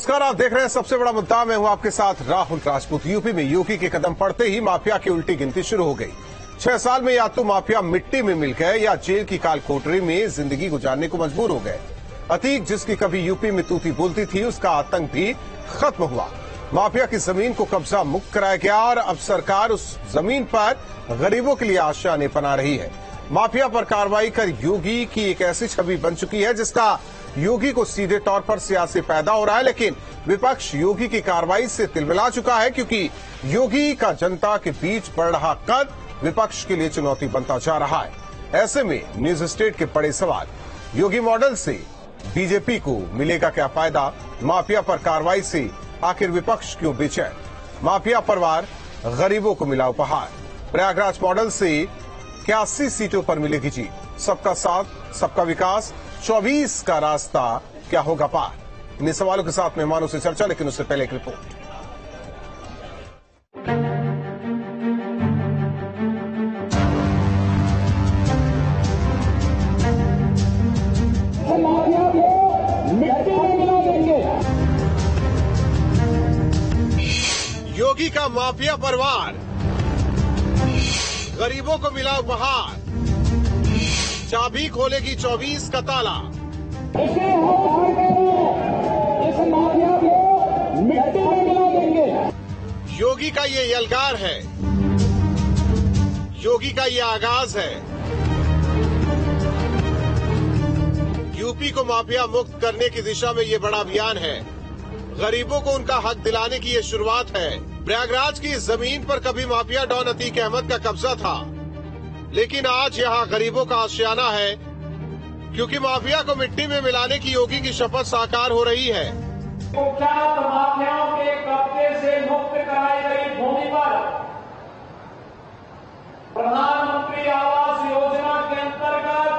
नमस्कार, आप देख रहे हैं सबसे बड़ा मुद्दा। मैं हूं आपके साथ राहुल राजपूत। यूपी में योगी के कदम पड़ते ही माफिया की उल्टी गिनती शुरू हो गई। 6 साल में या तो माफिया मिट्टी में मिल गए या जेल की काल कोठरी में जिंदगी गुजारने को मजबूर हो गए। अतीक जिसकी कभी यूपी में तूती बोलती थी, उसका आतंक भी खत्म हुआ। माफिया की जमीन को कब्जा मुक्त कराया गया और अब सरकार उस जमीन पर गरीबों के लिए आशाएं बना रही है। माफिया पर कार्रवाई कर योगी की एक ऐसी छवि बन चुकी है जिसका योगी को सीधे तौर पर सियासी फायदा हो रहा है, लेकिन विपक्ष योगी की कार्रवाई से तिलमिला चुका है क्योंकि योगी का जनता के बीच बढ़ रहा कद विपक्ष के लिए चुनौती बनता जा रहा है। ऐसे में न्यूज स्टेट के बड़े सवाल, योगी मॉडल से बीजेपी को मिलेगा क्या फायदा? माफिया पर कार्रवाई से आखिर विपक्ष क्यों बेचैन? माफिया परिवार गरीबों को मिला उपहार। प्रयागराज मॉडल से 81 सीटों पर मिलेगी जीत। सबका साथ, सबका विकास, 24 का रास्ता क्या होगा पार? इन्हीं सवालों के साथ मेहमानों से चर्चा, लेकिन उससे पहले एक रिपोर्ट। योगी का माफिया परिवार गरीबों को मिला उपहार। चाबी खोलेगी 24 का ताला। इस माफिया को मिट्टी में मिला देंगे। योगी का ये यलगार है, योगी का ये आगाज है। यूपी को माफिया मुक्त करने की दिशा में ये बड़ा अभियान है। गरीबों को उनका हक दिलाने की ये शुरुआत है। प्रयागराज की जमीन पर कभी माफिया डॉन अतीक अहमद का कब्जा था, लेकिन आज यहाँ गरीबों का आशियाना है क्योंकि माफिया को मिट्टी में मिलाने की योगी की शपथ साकार हो रही है। कुख्यात माफियाओं के कब्जे से मुक्त कराई गई भूमि पर प्रधानमंत्री आवास योजना के अंतर्गत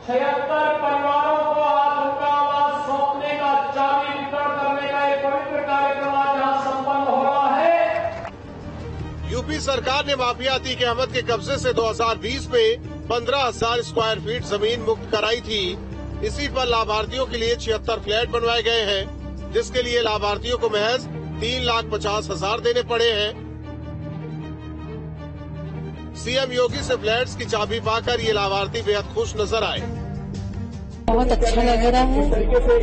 76 परिवारों को आज उनका आवास सौंपने का, चाबी वितरण करने का एक पवित्र कार्यक्रम आज यहाँ संपन्न हो रहा है। यूपी सरकार ने माफिया अतीक अहमद के कब्जे से 2020 में 15,000 स्क्वायर फीट जमीन मुक्त कराई थी। इसी पर लाभार्थियों के लिए 76 फ्लैट बनवाए गए हैं, जिसके लिए लाभार्थियों को महज 3,50,000 देने पड़े हैं। सीएम योगी से फ्लैट्स की चाबी पाकर ये लाभार्थी बेहद खुश नजर आए। बहुत अच्छा लग रहा है।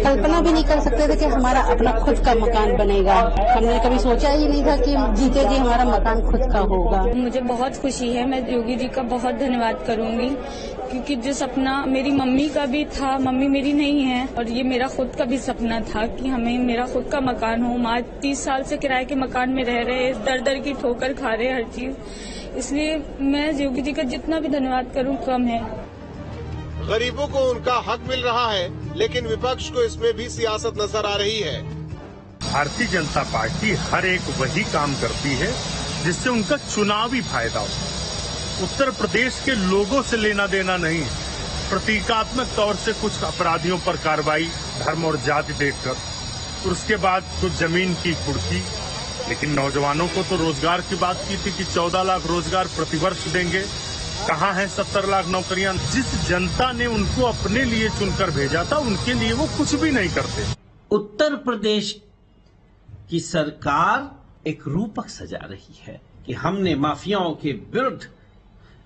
कल्पना भी नहीं कर सकते थे कि हमारा अपना खुद का मकान बनेगा। हमने कभी सोचा ही नहीं था कि जीते जी हमारा मकान खुद का होगा। मुझे बहुत खुशी है। मैं योगी जी का बहुत धन्यवाद करूंगी क्योंकि जो सपना मेरी मम्मी का भी था, मम्मी मेरी नहीं है, और ये मेरा खुद का भी सपना था कि हमें मेरा खुद का मकान हो। आज 30 साल से किराए के मकान में रह रहे, दर दर की ठोकर खा रहे हर चीज, इसलिए मैं योगी जी का जितना भी धन्यवाद करूं कम है। गरीबों को उनका हक मिल रहा है, लेकिन विपक्ष को इसमें भी सियासत नजर आ रही है। भारतीय जनता पार्टी हर एक वही काम करती है जिससे उनका चुनावी फायदा हो। उत्तर प्रदेश के लोगों से लेना देना नहीं, प्रतीकात्मक तौर से कुछ अपराधियों पर कार्रवाई धर्म और जाति देखकर, और उसके बाद कुछ जमीन की कुर्की। लेकिन नौजवानों को तो रोजगार की बात की थी कि 14 लाख रोजगार प्रतिवर्ष देंगे। कहाँ है 70 लाख नौकरियां? जिस जनता ने उनको अपने लिए चुनकर भेजा था, उनके लिए वो कुछ भी नहीं करते। उत्तर प्रदेश की सरकार एक रूपक सजा रही है कि हमने माफियाओं के विरुद्ध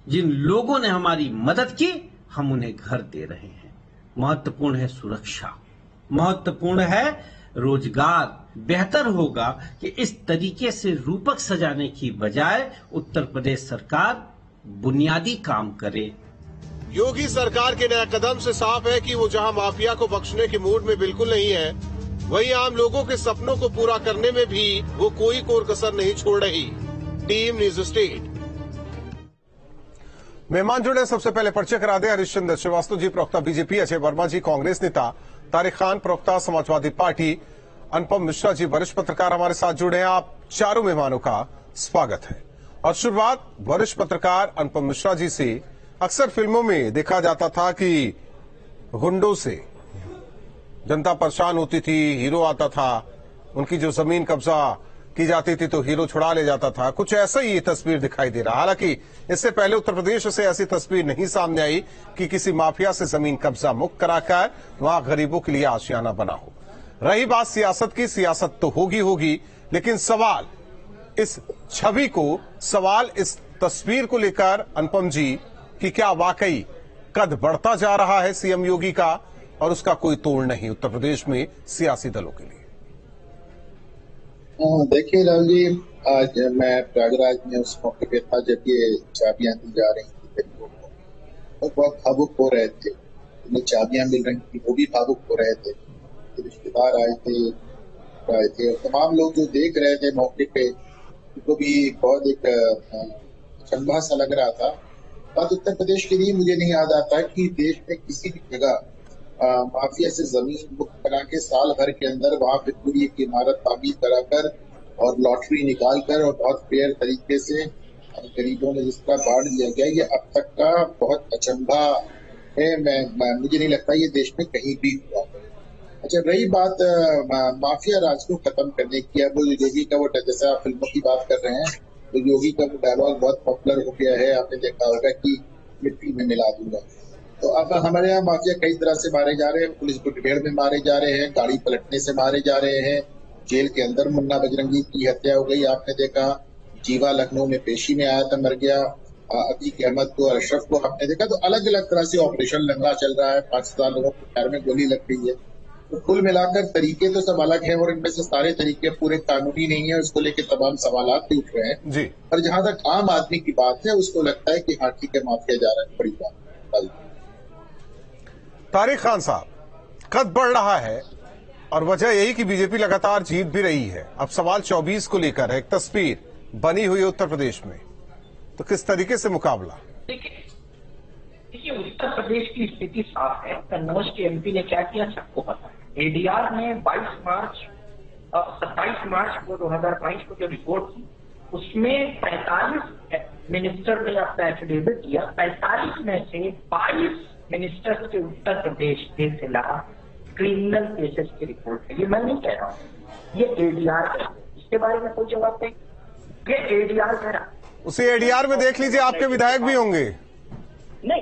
जिन लोगों ने हमारी मदद की, हम उन्हें घर दे रहे हैं। महत्वपूर्ण है सुरक्षा, महत्वपूर्ण है रोजगार। बेहतर होगा कि इस तरीके से रूपक सजाने की बजाय उत्तर प्रदेश सरकार बुनियादी काम करे। योगी सरकार के नए कदम से साफ है कि वो जहां माफिया को बख्शने के मूड में बिल्कुल नहीं है, वहीं आम लोगों के सपनों को पूरा करने में भी वो कोई कोर कसर नहीं छोड़ रही। Team news state. मेहमान जुड़े, सबसे पहले परिचय करा दे। हरीशचंद्र श्रीवास्तव जी, प्रवक्ता बीजेपी, अजय वर्मा जी, कांग्रेस नेता, तारिक खान, प्रवक्ता समाजवादी पार्टी, अनुपम मिश्रा जी, वरिष्ठ पत्रकार हमारे साथ जुड़े हैं। आप चारों मेहमानों का स्वागत है। और शुरुआत वरिष्ठ पत्रकार अनुपम मिश्रा जी से। अक्सर फिल्मों में देखा जाता था कि गुंडों से जनता परेशान होती थी, हीरो आता था, उनकी जो जमीन कब्जा की जाती थी तो हीरो छुड़ा ले जाता था। कुछ ऐसा ही ये तस्वीर दिखाई दे रहा। हालांकि इससे पहले उत्तर प्रदेश से ऐसी तस्वीर नहीं सामने आई कि किसी माफिया से जमीन कब्जा मुक्त कराकर वहां गरीबों के लिए आशियाना बना हो। रही बात सियासत की, सियासत तो होगी, लेकिन सवाल इस छवि को, सवाल इस तस्वीर को लेकर अनुपम जी कि क्या वाकई कद बढ़ता जा रहा है सीएम योगी का और उसका कोई तोड़ नहीं उत्तर प्रदेश में सियासी दलों के लिए। देखिए राहुल जी, आज मैं प्रयागराज में उस मौके पे था जब ये चाबियां दी जा रही थी लोगों को, तो बहुत भावुक हो रहे थे। उन्हें चाबियां मिल रही थी, वो भी भावुक हो रहे थे। रिश्तेदार आए थे और तमाम लोग जो देख रहे थे मौके पे, उनको भी बहुत एक अचंभा सा लग रहा था। बात उत्तर प्रदेश के लिए मुझे नहीं याद आता कि देश में किसी भी जगह माफिया से जमीन बुक करा के साल भर के अंदर वहां पे पूरी एक इमारत तामीर कराकर और लॉटरी निकाल कर और बहुत फेयर तरीके से गरीबों में जिस तरह बांट दिया गया, ये अब तक का बहुत अचंभा है। मुझे नहीं लगता ये देश में कहीं भी हुआ। अच्छा, रही बात माफिया राज को खत्म करने की, अब योगी का वो, जैसे आप फिल्मों की बात कर रहे हैं, तो योगी का वो डायलॉग बहुत पॉपुलर हो गया है। आपने देखा होगा कि मिट्टी में मिला दूंगा। तो अब हमारे यहाँ माफिया कई तरह से मारे जा रहे हैं। पुलिस मुठभेड़ में मारे जा रहे हैं, गाड़ी पलटने से मारे जा रहे हैं, जेल के अंदर मुन्ना बजरंगी की हत्या हो गई। आपने देखा जीवा लखनऊ में पेशी में आया था, मर गया। अतीक अहमद को, अशरफ को आपने देखा। तो अलग अलग तरह से ऑपरेशन लंगा चल रहा है। 5,000 लोगों के पैर में गोली लग गई है। तो कुल मिलाकर तरीके तो सब अलग है और इनमें से सारे तरीके पूरे कानूनी नहीं है। उसको लेकर तमाम सवाल भी उठ रहे हैं जी। और जहां तक आम आदमी की बात है, उसको लगता है कि हाँ ठीक है, माफिया जा रहा है, बड़ी बात। तारिक खान साहब, कद बढ़ रहा है और वजह यही कि बीजेपी लगातार जीत भी रही है। अब सवाल 24 को लेकर है, एक तस्वीर बनी हुई है उत्तर प्रदेश में, तो किस तरीके से मुकाबला? देखिए, उत्तर प्रदेश की स्थिति साफ है। कन्नौज के एमपी ने क्या किया सबको पता है। एडीआर ने 27 मार्च को 2022 को जो रिपोर्ट थी, उसमें 45 मिनिस्टर ने अपना एफिडेविट दिया। 45 में से 22 मिनिस्टर्स के उत्तर प्रदेश के खिलाफ क्रिमिनल केसेस की रिपोर्ट है। ये मैं नहीं कह रहा हूँ, ये एडीआर है। इसके बारे में कोई जवाब नहीं, ये एडीआर कह रहा। उसी एडीआर में देख लीजिए, आपके विधायक भी होंगे। नहीं,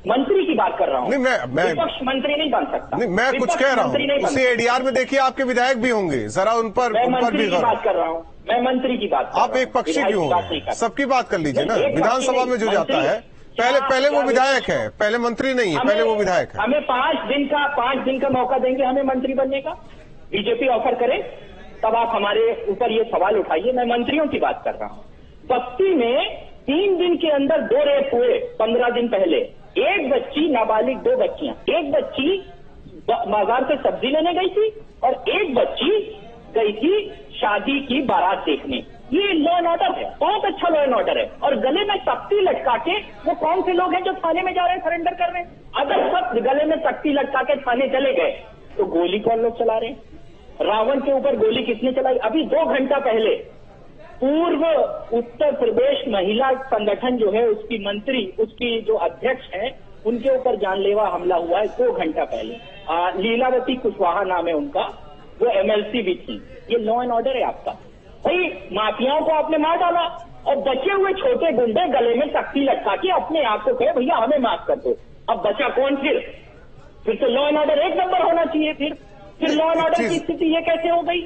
मंत्री की बात कर रहा हूँ। नहीं, मैं विपक्ष मंत्री नहीं बन सकता। नहीं, मैं कुछ कह रहा हूँ। उसी एडीआर में देखिए, आपके विधायक भी होंगे, जरा उन पर भी बात कर रहा हूँ। मैं मंत्री की बात कर आप एक पक्षी क्यों हो? सबकी बात कर लीजिए ना। विधानसभा में जो जाता है, पहले वो विधायक है, पहले मंत्री नहीं है, पहले वो विधायक है। हमें 5 दिन का मौका देंगे हमें मंत्री बनने का। बीजेपी ऑफर करे तब आप हमारे ऊपर ये सवाल उठाइए। मैं मंत्रियों की बात कर रहा हूँ। बस्ती में 3 दिन के अंदर 2 रेप हुए। 15 दिन पहले एक बच्ची, नाबालिग 2 बच्चियां, एक बच्ची बाजार से सब्जी लेने गई थी और एक बच्ची गई थी शादी की बारात देखने। ये लॉ एंड ऑर्डर है, बहुत अच्छा लॉ एंड ऑर्डर है। और गले में तख्ती लटका के वो कौन से लोग हैं जो थाने में जा रहे हैं, सरेंडर कर रहे हैं? अगर सब गले में तख्ती लटका के थाने चले गए तो गोली कौन लोग चला रहे हैं? रावण के ऊपर गोली किसने चलाई? अभी 2 घंटा पहले पूर्व उत्तर प्रदेश महिला संगठन जो है, उसकी मंत्री, उसकी जो अध्यक्ष है, उनके ऊपर जानलेवा हमला हुआ है 2 घंटा पहले। लीलावती कुशवाहा नाम है उनका, वो एमएलसी भी थी। ये लॉ एंड ऑर्डर है आपका? भाई, माफियाओं को आपने मार डाला और बचे हुए छोटे गुंडे गले में तख्ती लटका के अपने आप को कहे भैया हमें माफ कर दो। अब बचा कौन फिर तो लॉ एंड ऑर्डर 1 नंबर होना चाहिए। फिर लॉ एंड ऑर्डर की स्थिति ये कैसे हो गई?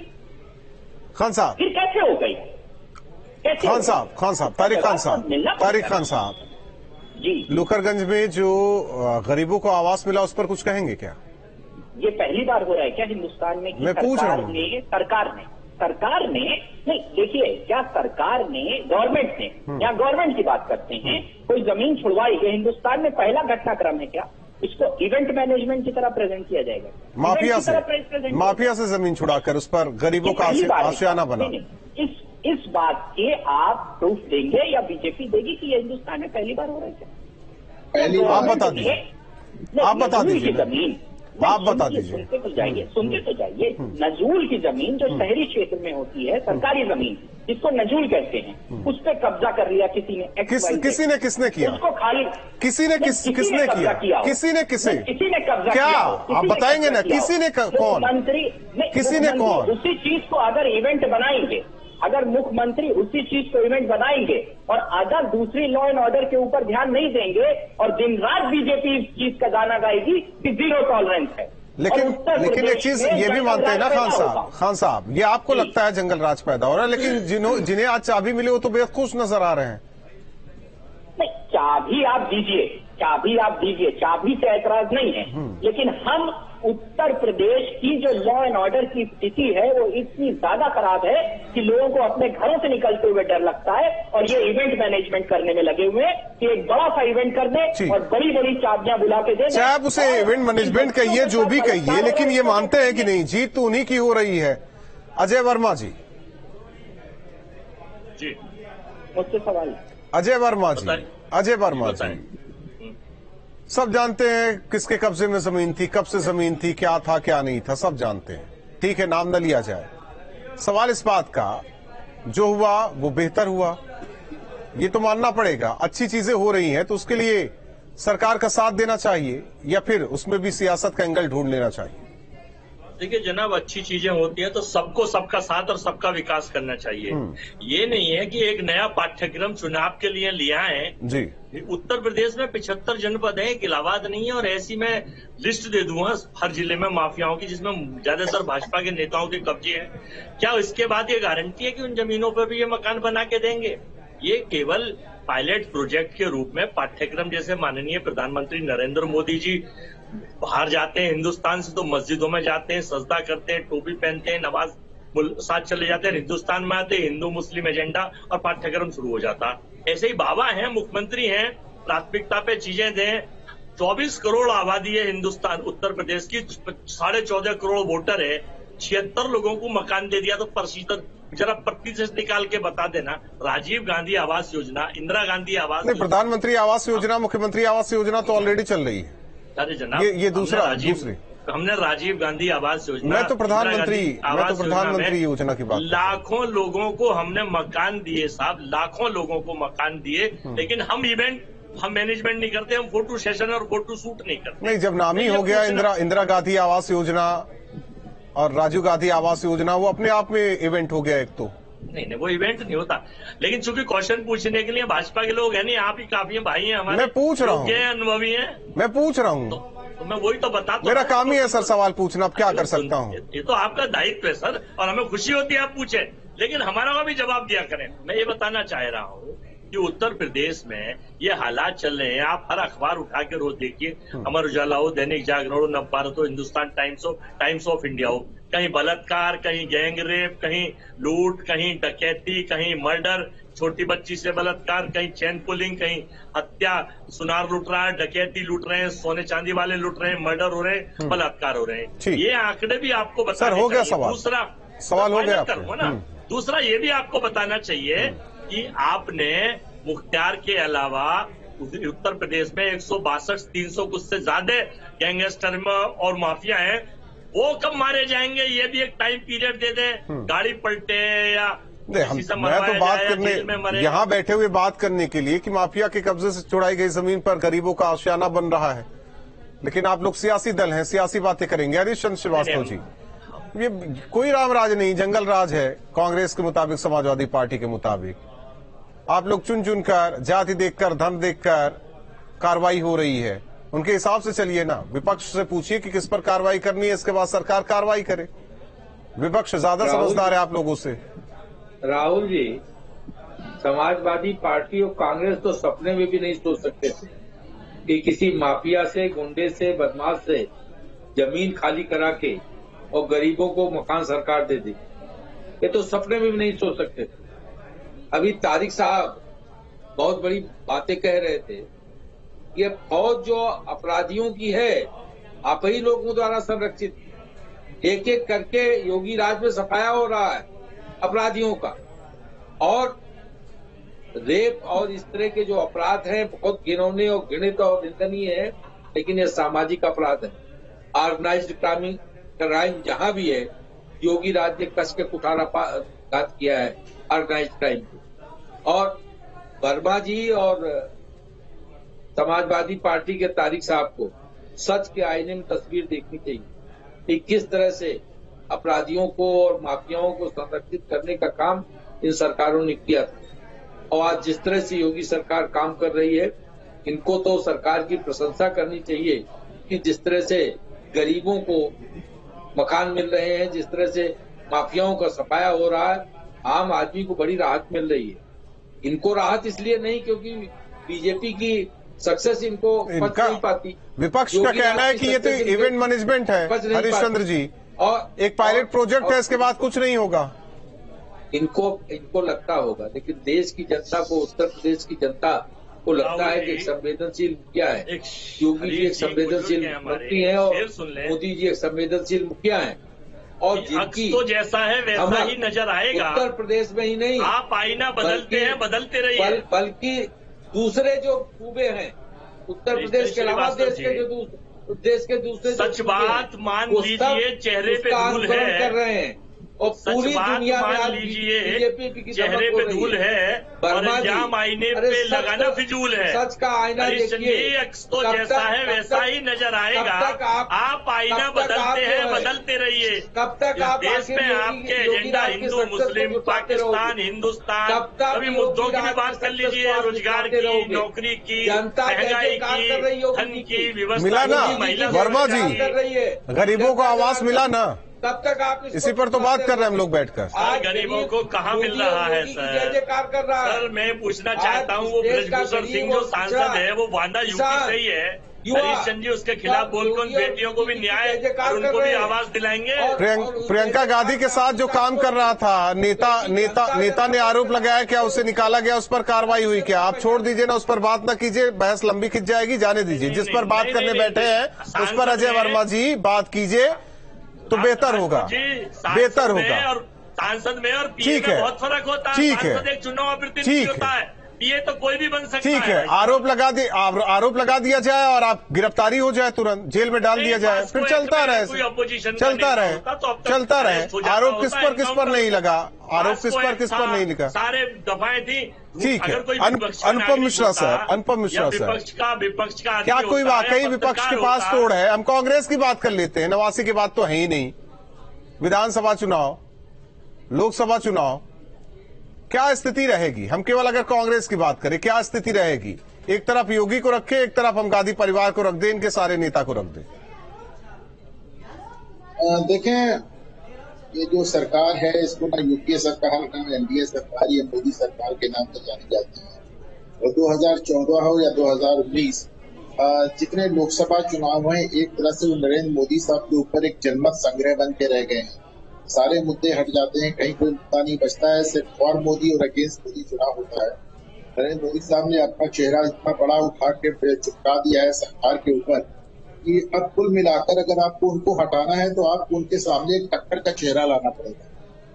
खान साहब, फिर कैसे हो गई? खान साहब, तारिक खान साहब जी, लुकरगंज में जो गरीबों को आवास मिला, उस पर कुछ कहेंगे क्या? ये पहली बार हो रहा है क्या हिंदुस्तान में कि मैं पूछ रहा हूँ। सरकार ने नहीं, देखिए, क्या सरकार ने, गवर्नमेंट ने, यहाँ गवर्नमेंट की बात करते हैं, कोई जमीन छुड़वाई? ये हिंदुस्तान में पहला घटनाक्रम है क्या? इसको इवेंट मैनेजमेंट की तरह प्रेजेंट किया जाएगा? माफिया से जमीन छुड़ाकर उस पर गरीबों का आशियाना बना। इस बात के आप प्रूफ देंगे या बीजेपी देगी कि ये हिंदुस्तान में पहली बार हो रहा है क्या? आप बता दीजिए। जमीन आप बता दीजिए। सुनते तो जाइए। नजूल की जमीन जो शहरी क्षेत्र में होती है, सरकारी जमीन, जिसको नजूल कहते हैं, उस पर कब्जा कर लिया किसी ने। किसने किया? उसको खाली किसने किया? किसी ने कब्जा क्या? आप बताएंगे ना, किसी ने कौन? मंत्री, किसी ने कौन? उसी चीज को अगर इवेंट बनाएंगे, अगर मुख्यमंत्री उसी चीज को इवेंट बनाएंगे और अगर दूसरी लॉ एंड ऑर्डर के ऊपर ध्यान नहीं देंगे और दिन रात बीजेपी इस चीज का गाना गाएगी कि 0 टॉलरेंस है, लेकिन एक चीज ये भी मानते हैं ना खान साहब, ये आपको लगता है जंगल राज पैदा हो रहा है, लेकिन जिन्हें आज चाबी मिली वो तो बेहद खुश नजर आ रहे हैं। नहीं, चाबी आप दीजिए, चाबी से ऐतराज नहीं है, लेकिन हम उत्तर प्रदेश की जो लॉ एंड ऑर्डर की स्थिति है वो इतनी ज्यादा खराब है कि लोगों को अपने घरों से निकलते हुए डर लगता है, और ये इवेंट मैनेजमेंट करने में लगे हुए हैं कि एक बड़ा सा इवेंट कर दें और बड़ी बड़ी चाबियां बुला के दे दें। चाहे आप उसे इवेंट मैनेजमेंट कहिए, जो भी कहिए, लेकिन ये मानते हैं कि नहीं जीत तो उन्हीं की हो रही है। अजय वर्मा जी, मुझसे सवाल। अजय वर्मा जी, सब जानते हैं किसके कब्जे में जमीन थी, कब से जमीन थी, क्या था क्या नहीं था, सब जानते हैं। ठीक है, नाम न लिया जाए। सवाल इस बात का, जो हुआ वो बेहतर हुआ, ये तो मानना पड़ेगा। अच्छी चीजें हो रही हैं तो उसके लिए सरकार का साथ देना चाहिए, या फिर उसमें भी सियासत का एंगल ढूंढ लेना चाहिए। देखिए जनाब, अच्छी चीजें होती है तो सबको सबका साथ और सबका विकास करना चाहिए। ये नहीं है कि एक नया पाठ्यक्रम चुनाव के लिए लिया है जी। उत्तर प्रदेश में 75 जनपद है, एक इलाहाबाद नहीं है, और ऐसी मैं लिस्ट दे दूंगा हर जिले में माफियाओं की, जिसमें ज्यादातर भाजपा के नेताओं के कब्जे हैं। क्या इसके बाद ये गारंटी है कि उन जमीनों पर भी ये मकान बना के देंगे? ये केवल पायलट प्रोजेक्ट के रूप में पाठ्यक्रम, जैसे माननीय प्रधानमंत्री नरेंद्र मोदी जी बाहर जाते हैं हिंदुस्तान से तो मस्जिदों में जाते हैं, सजदा करते हैं, टोपी पहनते हैं, नमाज साथ चले जाते हैं, हिंदुस्तान में आते हैं, हिंदू मुस्लिम एजेंडा और पाठ्यक्रम शुरू हो जाता। ऐसे ही बाबा हैं, मुख्यमंत्री हैं, प्राथमिकता पे चीजें दें। 24 करोड़ आबादी है हिंदुस्तान उत्तर प्रदेश की, 14.5 करोड़ वोटर है, 76 लोगों को मकान दे दिया, तो प्रतिशत जरा प्रतिशत निकाल के बता देना। राजीव गांधी आवास योजना, इंदिरा गांधी आवास, प्रधानमंत्री आवास योजना, मुख्यमंत्री आवास योजना तो ऑलरेडी चल रही है। अरे जनाब, ये दूसरी हमने राजीव गांधी आवास योजना, मैं तो प्रधानमंत्री योजना की बात, लाखों लोगों को हमने मकान दिए साहब, लाखों लोगों को मकान दिए, लेकिन हम मैनेजमेंट नहीं करते, हम फोटो सेशन और फोटो शूट नहीं करते। नहीं, जब नाम ही हो गया इंदिरा गांधी आवास योजना और राजीव गांधी आवास योजना, वो अपने आप में इवेंट हो गया एक तो। नहीं, वो इवेंट नहीं होता, लेकिन चूंकि क्वेश्चन पूछने के लिए भाजपा के लोग हैं नहीं, आप ही काफी भाई हैं हमारे, मैं पूछ रहा हूँ, अनुभवी हैं, मैं पूछ रहा हूँ, तो मैं वही तो बताता, मेरा काम ही है सर सवाल पूछना, अब क्या कर सकता हूँ। ये तो आपका दायित्व है सर, और हमें खुशी होती है आप पूछे, लेकिन हमारा का भी जवाब दिया करें। मैं ये बताना चाह रहा हूँ कि उत्तर प्रदेश में ये हालात चल रहे हैं, आप हर अखबार उठा के रोज देखिए, अमर उजाला हो, दैनिक जागरण हो, नवभारत हो, हिंदुस्तान टाइम्स हो, टाइम्स ऑफ इंडिया हो, कहीं बलात्कार, कहीं गैंग रेप, कहीं लूट, कहीं डकैती, कहीं मर्डर, छोटी बच्ची से बलात्कार, कहीं चेन पुलिंग, कहीं हत्या, सुनार लूट रहा है, डकैती लूट रहे हैं, सोने चांदी वाले लूट रहे हैं, मर्डर हो रहे हैं, बलात्कार हो रहे हैं। ये आंकड़े भी आपको बताना चाहिए। दूसरा सवाल हो गया ना, दूसरा ये भी आपको बताना चाहिए कि आपने मुख्तार के अलावा उत्तर प्रदेश में 162 300 कुछ से ज्यादा गैंगस्टर और माफिया हैं, वो कब मारे जाएंगे? ये भी एक टाइम पीरियड दे दें, गाड़ी पलटे या मैं तो बात करने यहाँ बैठे हुए बात करने के लिए कि माफिया के कब्जे से छुड़ाई गई जमीन पर गरीबों का आशियाना बन रहा है, लेकिन आप लोग सियासी दल हैं, सियासी बातें करेंगे। हरीश चंद्र श्रीवास्तव जी, ये कोई राम राज नहीं, जंगल राज है कांग्रेस के मुताबिक, समाजवादी पार्टी के मुताबिक। आप लोग चुन चुन कर, जाति देखकर, धन देखकर कार्रवाई हो रही है, उनके हिसाब से चलिए ना। विपक्ष से पूछिए कि किस पर कार्रवाई करनी है, इसके बाद सरकार कार्रवाई करे। विपक्ष ज्यादा समझदार है आप लोगों से। राहुल जी, समाजवादी पार्टी और कांग्रेस तो सपने में भी नहीं सोच सकते थे कि किसी माफिया से, गुंडे से, बदमाश से जमीन खाली करा के और गरीबों को मकान सरकार दे दी। ये तो सपने में भी नहीं सोच सकते थे। अभी तारिक साहब बहुत बड़ी बातें कह रहे थे। ये फौज जो अपराधियों की है, आप ही लोगों द्वारा संरक्षित, एक एक करके योगी राज में सफाया हो रहा है अपराधियों का। और रेप और इस तरह के जो अपराध हैं बहुत घिनौने और घृणित और निंदनीय है, लेकिन ये सामाजिक अपराध है। ऑर्गेनाइज्ड क्राइम जहां भी है, योगी राज ने कस के कुठाराघात किया है ऑर्गेनाइज्ड क्राइम को। और वर्मा जी और समाजवादी पार्टी के तारिक साहब को सच के आईने में तस्वीर देखनी चाहिए कि किस तरह से अपराधियों को और माफियाओं को संरक्षित करने का काम इन सरकारों ने किया था। और आज जिस तरह से योगी सरकार काम कर रही है, इनको तो सरकार की प्रशंसा करनी चाहिए कि जिस तरह से गरीबों को मकान मिल रहे हैं, जिस तरह से माफियाओं का सफाया हो रहा है, आम आदमी को बड़ी राहत मिल रही है। इनको राहत इसलिए नहीं क्योंकि बीजेपी की सक्सेस इनको पच नहीं पाती। विपक्ष का कहना है कि ये तो इवेंट मैनेजमेंट है हरीश चंद्र जी, और एक पायलट प्रोजेक्ट है, इसके बाद कुछ नहीं होगा। इनको लगता होगा, लेकिन देश की जनता को, उत्तर प्रदेश की जनता को लगता है कि एक संवेदनशील मुखिया है, योगी जी एक संवेदनशील मुख्यमंत्री है और मोदी जी एक संवेदनशील मुखिया है, और जिनकी तो जैसा है वैसा ही नजर आएगा। उत्तर प्रदेश में ही नहीं, आप आईना बदलते हैं, बदलते रहिए। बल्कि दूसरे जो सूबे हैं उत्तर प्रदेश के अलावा देश के दूसरे सच बात मान लीजिए, चेहरे पे धूल है कर रहे हैं, और पूरी दुनिया में आज बीजेपी चेहरे पे धूल है और इल्जाम आईने पे लगाना फिजूल है। सच का आईना देखिए, तो जैसा है वैसा ही नजर आएगा। आप आईना बदलते हैं, बदलते रहिए। कब तक आप देश में आपके एजेंडा हिंदू मुस्लिम पाकिस्तान हिंदुस्तान सभी मुद्दों की भी बात कर लीजिए, रोजगार की, नौकरी की, महंगाई की, धन की व्यवस्था मिला ना वर्मा जी, गरीबों को आवास मिला ना, तब तक आप इसी पर तो बात कर रहे हैं हम लोग बैठकर। आज गरीबों को कहाँ मिल रहा है सर? कर रहा है सर मैं पूछना चाहता हूँ, वो ब्रजभूषण सिंह जो सांसद है वो वादा यूपी से ही है, हरीश चंद्र जी उसके खिलाफ बोलकर उन बेटियों को भी न्याय और उनको भी आवाज दिलाएंगे। प्रियंका गांधी के साथ जो काम कर रहा था नेता ने आरोप लगाया, क्या उसे निकाला गया, उस पर कार्रवाई हुई क्या? आप छोड़ दीजिए ना, उस पर बात ना कीजिए, बहस लंबी खिंच जाएगी, जाने दीजिए। जिस पर बात करने बैठे हैं उस पर अजय वर्मा जी बात कीजिए तो बेहतर होगा, बेहतर होगा। और सांसद में और पीए में बहुत फर्क होता है। ठीक है, सांसद एक चुनाव प्रतिनिधि होता है, पीए तो कोई भी बन सकता है। ठीक है, आरोप लगा दिया जाए और आप गिरफ्तारी हो जाए, तुरंत जेल में डाल दिया जाए, फिर चलता रहे। आरोप किस पर नहीं लगा, आरोप किस पर नहीं लगा, सारे दफाएं थी। ठीक है। अनुपम मिश्रा सर, विपक्ष का क्या कोई वाकई विपक्ष के पास तोड़ है? हम कांग्रेस की बात कर लेते हैं, नवासी की बात तो है ही नहीं। विधानसभा चुनाव, लोकसभा चुनाव, क्या स्थिति रहेगी? हम केवल अगर कांग्रेस की बात करें, क्या स्थिति रहेगी? एक तरफ योगी को रखें, एक तरफ हम गांधी परिवार को रख दें, इनके सारे नेता को रख दें। देखें, ये जो सरकार है इसको ना यूपीए सरकार ना एनडीए सरकार या मोदी सरकार के नाम से जानी जाती है। और 2014 हो या 2019, जितने लोकसभा चुनाव हैं एक तरह से वो नरेंद्र मोदी साहब के ऊपर एक जनमत संग्रह बन के रह गए हैं। सारे मुद्दे हट जाते हैं, कहीं कोई मुद्दा नहीं बचता है, सिर्फ फॉर मोदी और अगेंस्ट मोदी चुनाव होता है। नरेंद्र मोदी साहब ने अपना चेहरा इतना बड़ा उठा के चिपका दिया है सरकार के ऊपर कि अब कुल मिलाकर अगर आपको उनको हटाना है तो आपको उनके सामने एक टक्कर का चेहरा लाना पड़ेगा।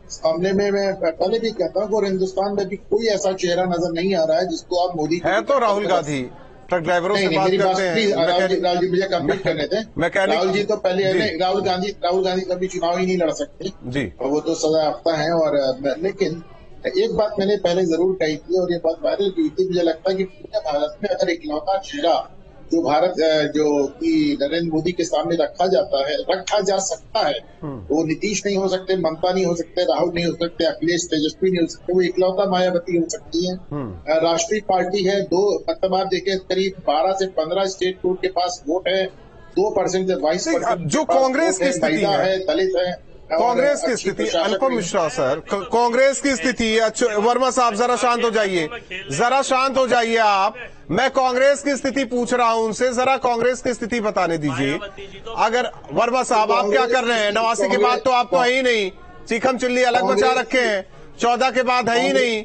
इस मामले में मैं पहले भी कहता हूँ और हिंदुस्तान में भी कोई ऐसा चेहरा नजर नहीं आ रहा है जिसको आप मोदी है तो राहुल गांधी ट्रक ड्राइवरों से बात करते हैं। राहुल जी मुझे कंप्लीट करने थे। राहुल जी तो पहले राहुल गांधी कभी चुनाव ही नहीं लड़ सकते जी, और वो तो सजा याफ्ता है। और लेकिन एक बात मैंने पहले जरूर कही थी और ये बात वायरल की थी, मुझे लगता है कि पूरे भारत में अगर इकलौता चेहरा जो कि नरेंद्र मोदी के सामने रखा जा सकता है, वो नीतीश नहीं हो सकते, ममता नहीं हो सकते, राहुल नहीं हो सकते, अखिलेश तेजस्वी नहीं हो सकते, वो इकलौता मायावती हो सकती है। राष्ट्रीय पार्टी है, मतलब आप देखिए करीब 12 से 15 स्टेट कोड के पास वोट है, 2% से 22% जो कांग्रेस की स्थिति है, दलित है। कांग्रेस की स्थिति, अनुपम मिश्रा सर, कांग्रेस की स्थिति, वर्मा साहब जरा शांत हो जाइए, जरा शांत हो जाइए आप। मैं कांग्रेस की स्थिति पूछ रहा हूं उनसे, जरा कांग्रेस की स्थिति बताने दीजिए। अगर वर्मा साहब आप क्या कर रहे हैं? 89 के बाद तो आपको है ही नहीं, चीखम चिल्ली अलग बचा रखे हैं, 14 के बाद है ही नहीं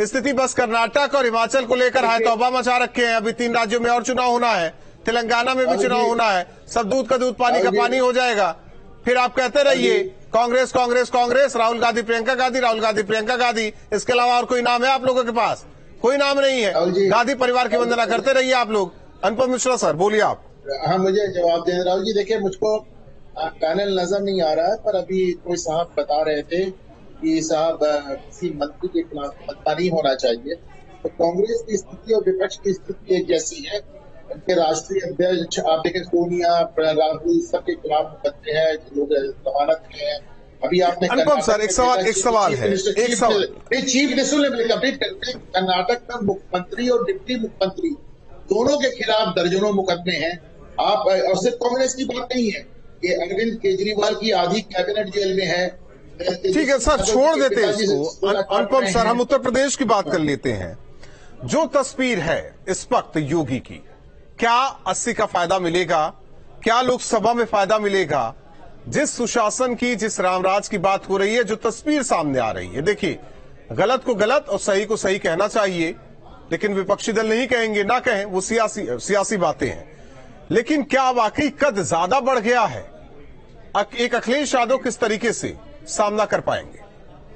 स्थिति। बस कर्नाटक और हिमाचल को लेकर हाय तौबा मचा रखे हैं। अभी 3 राज्यों में और चुनाव होना है, तेलंगाना में भी चुनाव होना है, सब दूध का दूध पानी का पानी हो जाएगा। फिर आप कहते रहिए कांग्रेस कांग्रेस कांग्रेस, राहुल गांधी प्रियंका गांधी, राहुल गांधी प्रियंका गांधी, इसके अलावा और कोई नाम है आप लोगों के पास? कोई नाम नहीं है। गांधी परिवार की वंदना करते रहिए आप लोग। अनुपम मिश्रा सर बोलिए आप। हाँ, मुझे जवाब दें। राहुल जी देखिए, मुझको पैनल नजर नहीं आ रहा है, पर अभी कोई साहब बता रहे थे कि साहब किसी मंत्री के खिलाफ मतदान नहीं होना चाहिए। तो कांग्रेस की स्थिति और विपक्ष की स्थिति एक जैसी है। उनके राष्ट्रीय अध्यक्ष आप देखें, सोनिया, राहुल, सबके खिलाफ मुकदमे हैं, लोग जमानत में हैं। अभी आपने अनुपम सर एक सवाल है, चीफ मिनिस्टर कंप्लीट करते हैं। कर्नाटक का मुख्यमंत्री और डिप्टी मुख्यमंत्री दोनों के खिलाफ दर्जनों मुकदमे हैं। आप और सिर्फ कांग्रेस की बात नहीं है, कि अरविंद केजरीवाल की आधी कैबिनेट जेल में है। ठीक है सर, छोड़ देते हैं इसको। अनुपम सर, हम उत्तर प्रदेश की बात कर लेते हैं। जो तस्वीर है इस वक्त योगी की, क्या 80 का फायदा मिलेगा? क्या लोकसभा में फायदा मिलेगा? जिस सुशासन की, जिस रामराज की बात हो रही है, जो तस्वीर सामने आ रही है, देखिए गलत को गलत और सही को सही कहना चाहिए, लेकिन विपक्षी दल नहीं कहेंगे, ना कहें, वो सियासी बातें हैं। लेकिन क्या वाकई कद ज्यादा बढ़ गया है? एक अखिलेश यादव किस तरीके से सामना कर पाएंगे?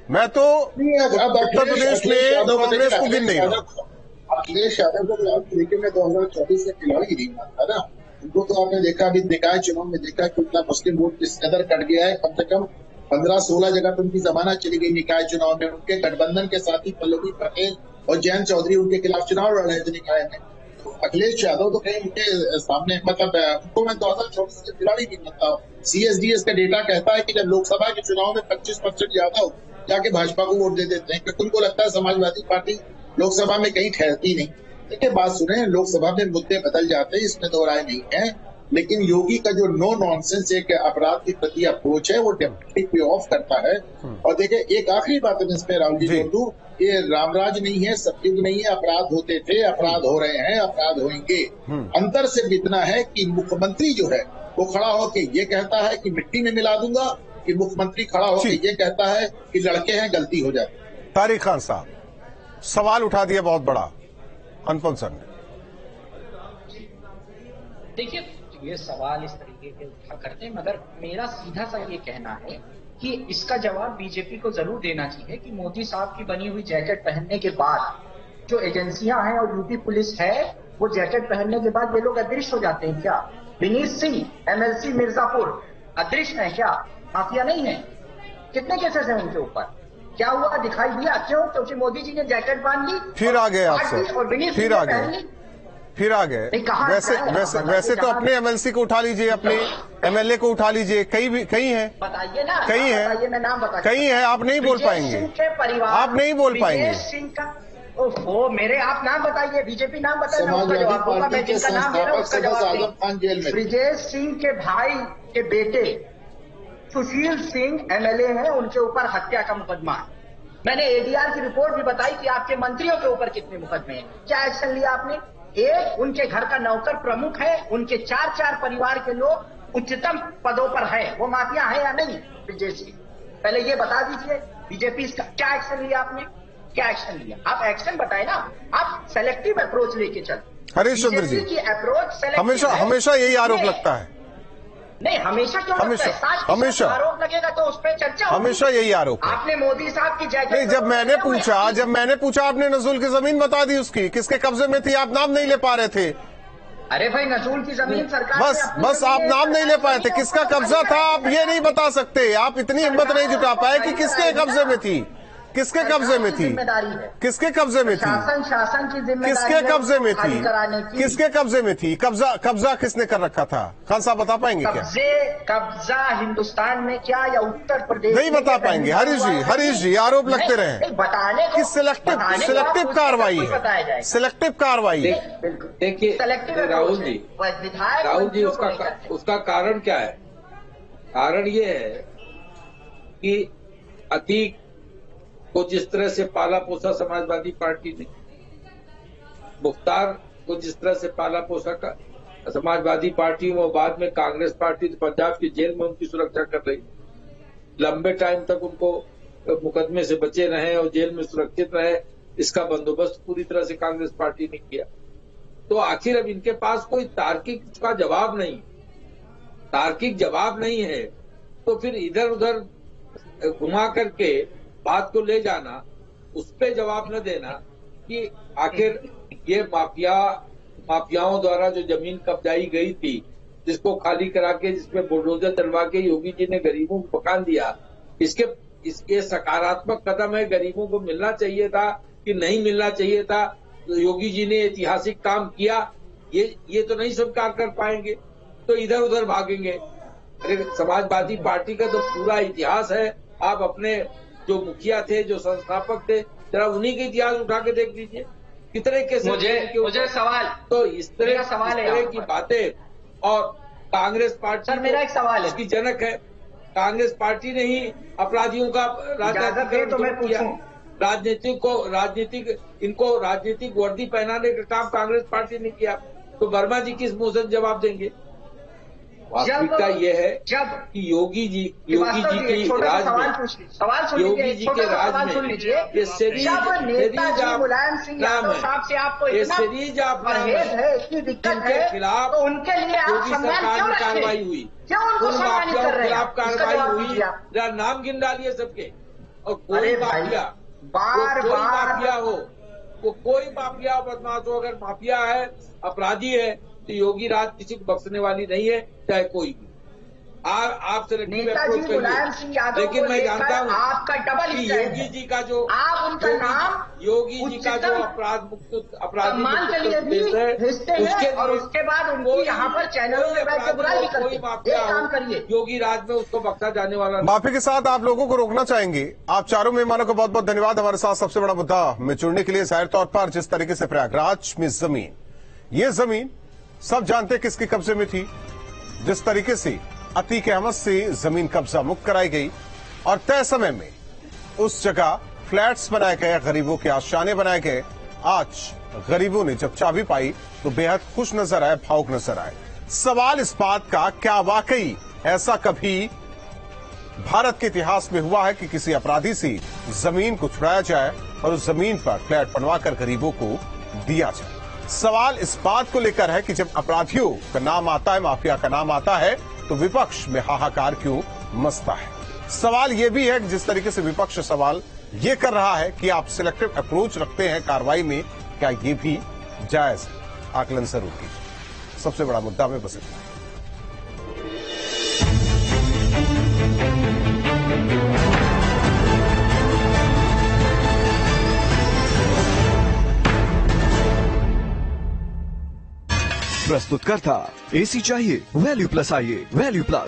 मैं तो उत्तर प्रदेश में कांग्रेस को गिन नहीं रहा। अखिलेश यादव को आप क्रिकेट में 2024 से खिलाड़ी नहीं मानता ना। उनको तो आपने देखा, अभी निकाय चुनाव में देखा कि उतना मुस्लिम वोट किस कदर कट गया है। कम से कम 15-16 जगह पर उनकी जमानत चली गई निकाय चुनाव में। उनके गठबंधन के साथी पल्लवी पटेल और जयंत चौधरी उनके खिलाफ चुनाव लड़ रहे थे निकाय में। तो अखिलेश यादव तो कहीं उनके सामने, मतलब उनको मैं 2024 से खिलाड़ी नहीं मानता। CSDS का डेटा कहता है कि जब लोकसभा के चुनाव में 25% यादव जाके भाजपा को वोट दे देते हैं, क्योंकि उनको लगता है समाजवादी पार्टी लोकसभा में कहीं ठहरती नहीं। देखिए बात सुने, लोकसभा में मुद्दे बदल जाते हैं, इसमें दो राय नहीं है, लेकिन योगी का जो नो नॉनसेंस एक अपराध के प्रति अप्रोच है वो डेफिनेटली पे ऑफ करता है। और देखिए एक आखिरी बात है इसमें राहुल जी जोड़ दूं, ये रामराज नहीं है, सतयुग नहीं है। अपराध होते थे, अपराध हो रहे हैं, अपराध होंगे। अंतर सिर्फ इतना है कि मुख्यमंत्री जो है वो खड़ा होकर ये कहता है कि मिट्टी में मिला दूंगा, कि मुख्यमंत्री खड़ा होकर ये कहता है कि लड़के हैं, गलती हो जाती है। तारिक खान साहब, सवाल उठा दिया बहुत बड़ा अनुपम सर ने। देखिए ये सवाल इस तरीके के उठा करते हैं, मगर मेरा सीधा सा ये कहना है कि इसका जवाब बीजेपी को जरूर देना चाहिए कि मोदी साहब की बनी हुई जैकेट पहनने के बाद जो एजेंसियां हैं और यूपी पुलिस है, वो जैकेट पहनने के बाद ये लोग अदृश्य हो जाते हैं क्या? विनीत सिंह MLC मिर्जापुर अदृश्य है क्या? माफिया नहीं है? कितने केसेस हैं उनके ऊपर? क्या हुआ? दिखाई दिया? क्यों? क्योंकि मोदी जी ने जैकेट बांध ली, फिर आ गए आप सर, फिर आ गए, फिर आ गए। वैसे तो अपने MLC को उठा लीजिए, अपने MLA को उठा लीजिए, कई है, बताइए ना, कई है, मैं नाम बता, कई है, आप नहीं बोल पाएंगे, आप नहीं बोल पाएंगे। सिंह का ओहो, मेरे आप नाम बताइए, बीजेपी नाम बताइए, मैं उसका जवाब दूंगा। मैं जिनका नाम दे रहा हूं उसका जवाब दें। ब्रिजेश सिंह के भाई के बेटे सुशील सिंह MLA हैं, उनके ऊपर हत्या का मुकदमा है। मैंने ADR की रिपोर्ट भी बताई कि आपके मंत्रियों के ऊपर कितने मुकदमे हैं, क्या एक्शन लिया आपने? एक उनके घर का नौकर प्रमुख है, उनके 4 परिवार के लोग उच्चतम पदों पर है, वो माफिया है या नहीं? ब्रिजेश सिंह, पहले ये बता दीजिए, बीजेपी इसका क्या एक्शन लिया आपने? क्या एक्शन लिया? आप एक्शन बताए ना, आप सेलेक्टिव अप्रोच लेके चलते। हरीश चंद्र जी की अप्रोच हमेशा यही आरोप लगता है। नहीं, हमेशा क्यों? हमेशा आरोप लगेगा तो उस पर चर्चा, हमेशा यही आरोप है। आपने मोदी साहब की जैकेट नहीं, जब मैंने पूछा आपने नजूल की जमीन बता दी, उसकी किसके कब्जे में थी, आप नाम नहीं ले पा रहे थे। अरे भाई, नजूल की जमीन सरकार बस आप नाम नहीं ले पाए थे, किसका कब्जा था आप ये नहीं बता सकते। आप इतनी हिम्मत नहीं जुटा पाए कि किसके कब्जे में थी, किसके कब्जे में थी, किसके कब्जे में थी, शासन की जिम्मेदारी, किसके कब्जे में थी, किसके कब्जे में थी, कब्जा किसने कर रखा था? खान साहब बता पाएंगे क्या? कब्जा हिंदुस्तान में क्या या उत्तर प्रदेश? नहीं बता पाएंगे। हरीश जी आरोप लगते रहे कि सिलेक्टिव कार्रवाई है, सिलेक्टिव कार्रवाई है। देखिए राहुल जी उसका कारण क्या है? कारण ये है कि अतीक को जिस तरह से पाला पोसा समाजवादी पार्टी ने, मुख्तार को जिस तरह से पाला पोसा का समाजवादी पार्टी, वो बाद में कांग्रेस पार्टी पंजाब की जेल में उनकी सुरक्षा कर रही, लंबे टाइम तक उनको मुकदमे से बचे रहे और जेल में सुरक्षित रहे, इसका बंदोबस्त पूरी तरह से कांग्रेस पार्टी ने किया। तो आखिर अब इनके पास कोई तार्किक का जवाब नहीं, तार्किक जवाब नहीं है, तो फिर इधर उधर घुमा करके बात को ले जाना, उस पे जवाब न देना कि आखिर ये माफियाओं द्वारा जो जमीन कब्जाई गई थी, जिसको खाली करा के, जिसमें बुलडोजर चलवा के योगी जी ने गरीबों को मकान दिया, इसके सकारात्मक कदम है। गरीबों को मिलना चाहिए था कि नहीं मिलना चाहिए था? तो योगी जी ने ऐतिहासिक काम किया, ये तो नहीं स्वीकार कर पाएंगे, तो इधर उधर भागेंगे। अरे समाजवादी पार्टी का तो पूरा इतिहास है, आप अपने जो मुखिया थे, जो संस्थापक थे, जरा उन्हीं के इतिहास उठा के देख लीजिए, कितने केस। मुझे सवाल, तो इस तरह की बातें, और कांग्रेस पार्टी सर मेरा एक सवाल है, इसकी जनक है। कांग्रेस पार्टी ने ही अपराधियों का राजनीतिक किया। इनको राजनीतिक वर्दी पहनाने का काम कांग्रेस पार्टी ने किया। तो वर्मा जी किस मुंह से जवाब देंगे? वास्तविकता ये है कि योगी जी की राज में, योगी जी के राज में ये सीरीज जिनके खिलाफ उनके लिए योगी सरकार में कार्रवाई हुई, उन माफियाओं के खिलाफ कार्रवाई हुई, नाम गिन डालिए सबके। और कोई माफिया, माफिया हो, वो कोई माफिया बदमाश हो, अगर माफिया है, अपराधी है, तो योगी राज किसी को बख्शने वाली नहीं है, चाहे कोई भी। आपसे लेकिन मैं जानता हूँ आपका डबल कि योगी जी का जो योगी जी का जो अपराध मुक्त अपराधी उसके बाद उनको यहाँ पर चैनलों में बैठ के बुराई करते हैं। काम करिए, योगी राज में उसको बख्शा जाने वाला। माफी के साथ आप लोगों को रोकना चाहेंगे। आप चारों मेहमानों को बहुत बहुत धन्यवाद हमारे साथ सबसे बड़ा मुद्दा में जुड़ने के लिए। जाहिर तौर पर जिस तरीके से प्रयागराज में जमीन, ये जमीन सब जानते किसके कब्जे में थी, जिस तरीके से अतीक अहमद से जमीन कब्जा मुक्त कराई गई और तय समय में उस जगह फ्लैट्स बनाए गए, गरीबों के आशियाने बनाए गए। आज गरीबों ने जब चाबी पाई तो बेहद खुश नजर आए, भावुक नजर आए। सवाल इस बात का, क्या वाकई ऐसा कभी भारत के इतिहास में हुआ है कि किसी अपराधी से जमीन को छुड़ाया जाए और उस जमीन पर फ्लैट बनवाकर गरीबों को दिया जाए? सवाल इस बात को लेकर है कि जब अपराधियों का नाम आता है, माफिया का नाम आता है, तो विपक्ष में हाहाकार क्यों मचता है? सवाल यह भी है कि जिस तरीके से विपक्ष सवाल ये कर रहा है कि आप सिलेक्टिव अप्रोच रखते हैं कार्रवाई में, क्या ये भी जायज है? आकलन जरूर कीजिए। सबसे बड़ा मुद्दा में बस इतना। प्रस्तुतकर्ता एसी चाहिए वैल्यू प्लस आइए, वैल्यू प्लस।